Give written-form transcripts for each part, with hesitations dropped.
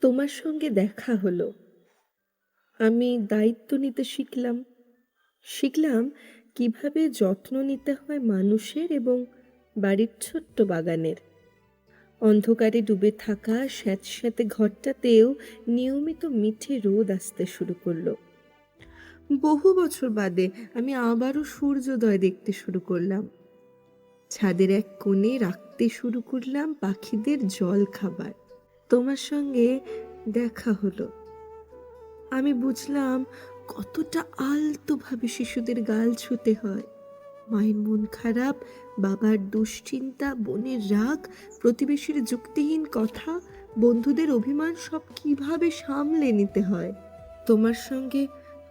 তোমার সঙ্গে দেখা হলো। আমি দায়িত্ব নিতে শিখলাম। শিখলাম কিভাবে যত্ন নিতে হয় মানুষের এবং বাড়ির ছোট্ট বাগানের। অন্ধকারে ডুবে থাকা স্যাঁতস্যাঁতে ঘরটাতেও নিয়মিত মিঠে রোদ আসতে শুরু করলো। বহু বছর বাদে আমি আবারও সূর্যোদয় দেখতে শুরু করলাম। ছাদের এক কোণে রাখতে শুরু করলাম পাখিদের জল খাবার। তোমার সঙ্গে দেখা হলো। আমি বুঝলাম কতটা আলতোভাবে শিশুদের গাল ছুঁতে হয়। মায়ের মন খারাপ, বাবার দুশ্চিন্তা, বোনের রাগ, প্রতিবেশীর যুক্তিহীন কথা, বন্ধুদের অভিমান সব কিভাবে সামলে নিতে হয়। তোমার সঙ্গে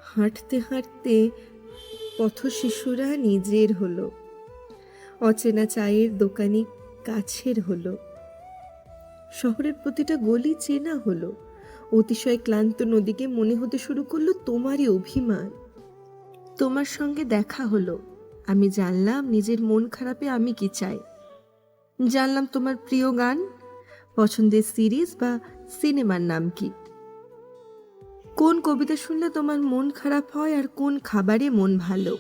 হাঁটতে হাঁটতে পথশিশুরা নিজের হলো। অচেনা চায়ের দোকানি কাছের হলো। শহরের প্রতিটা গলি চেনা হলো। অতিশয় ক্লান্ত নদীকে মনে হতে শুরু করলো তোমারই অভিমান। তোমার সঙ্গে দেখা হলো। আমি জানলাম নিজের মন খারাপে আমি কি চাই। জানলাম তোমার প্রিয় গান, পছন্দের সিরিজ বা সিনেমার নাম কি, কোন কবিতা শুনলে তোমার মন খারাপ হয় আর কোন খাবারে মন ভালো,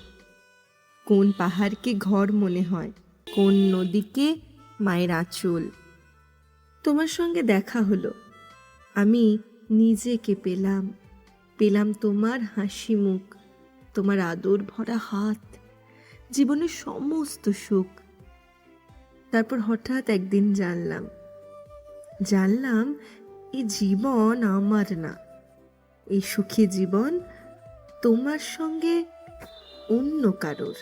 কোন পাহাড়কে ঘর মনে হয়, কোন নদীকে মায়ের আঁচল। তোমার সঙ্গে দেখা হলো। আমি নিজেকে পেলাম। পেলাম তোমার হাসি মুখ, তোমার আদর ভরা হাত, জীবনের সমস্ত সুখ। তারপর হঠাৎ একদিন জানলাম এই জীবন আমার না। এই সুখী জীবন তোমার সঙ্গে অন্য কারোর।